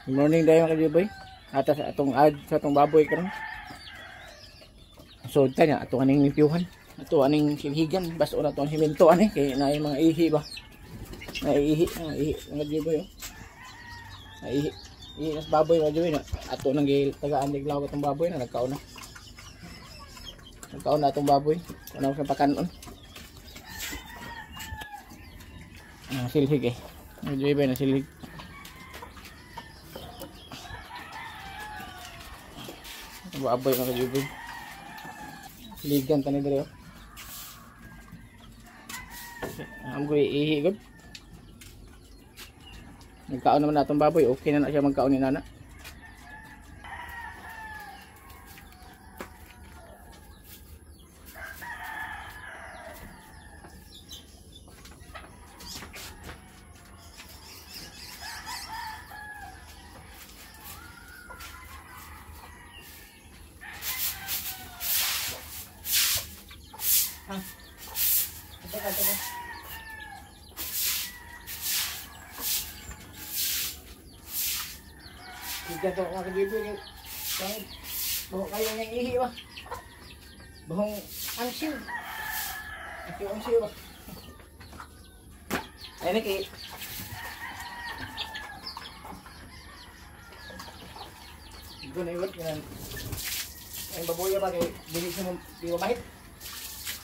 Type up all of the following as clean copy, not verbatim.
Good morning dayon mga kajuboy. Atas atong ad sa atong baboy karon. So tanya ato aning limpyuhan. Ato aning silhigan bas ora to simento ani kay naay mga ihi ba. Ihi mga kajuboy. Ihi nas baboy mga kajuboy na ato nang tagaan liglaw atong baboy na nagkaon na. Nagkaon na atong baboy. Ano sa pakanon. Silhig eh. Mga kajuboy na silhig. Baboy mga kajuboy. Ligan tani diri oh. Ang goy ihigod. Nagkaon naman natong baboy, okay na siya magkaon ni nana. Teka. Tiga to mga kajuboy. Bahong kayo ng ihi ba? Bahong angsiw. Angsiw ba? Ayun na kay. Ito na iwan. Ay baboy ba kay bilis mo di ba mahit?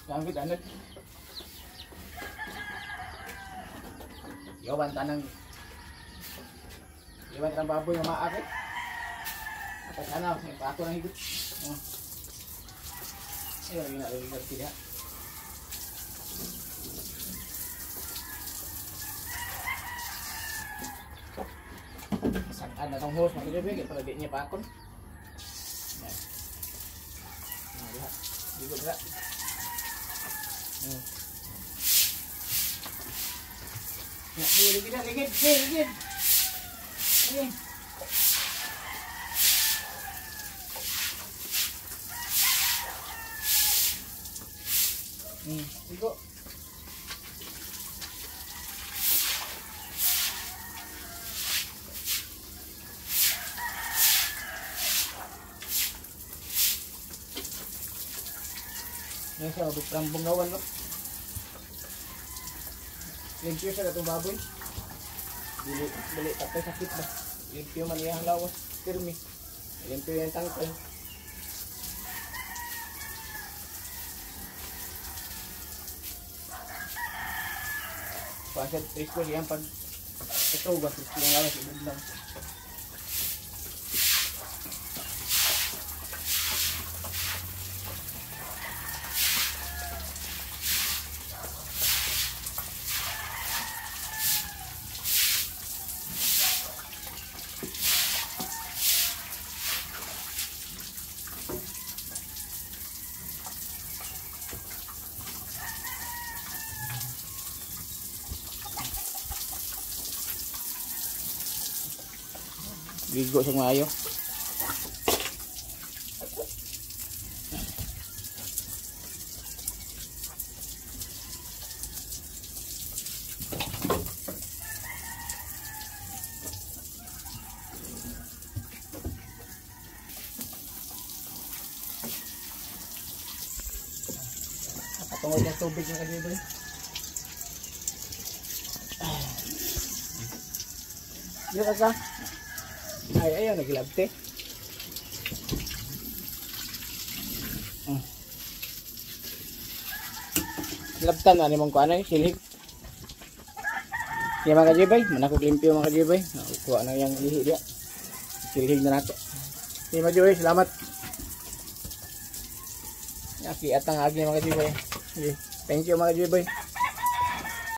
Gamit anot. Yawan tanang baboy na maakit. Atas ano, may pato ng higot. Ayun, ginagawa sila. Saan na itong hose, mga kajuboy, para di niya pakon. Lihat, higot na. Ligid. Ini. Ligo. Ini siya, bukang bungawan lo. Limpyo siya itong baboy. Dili tapay sakit ba. Limpyo man iyang lawas. Firme. Limpyo yung tangkay. Pasad presko siyang pag ito ba. Presko yung lawas. Ibig lang. Ligo sa maayo. Patungod ng tubig ng kajuboy. Dito ka. Ay, ayaw, nagilabte. Labtan, ano mong kuha na yung silhig. Kaya mga kajuboy, manakog limpyo mga kajuboy. Kuha na yung lihi dia. Silhig na nato. Kaya mga kajuboy, salamat. Yaki at ang agi mga kajuboy. Thank you mga kajuboy.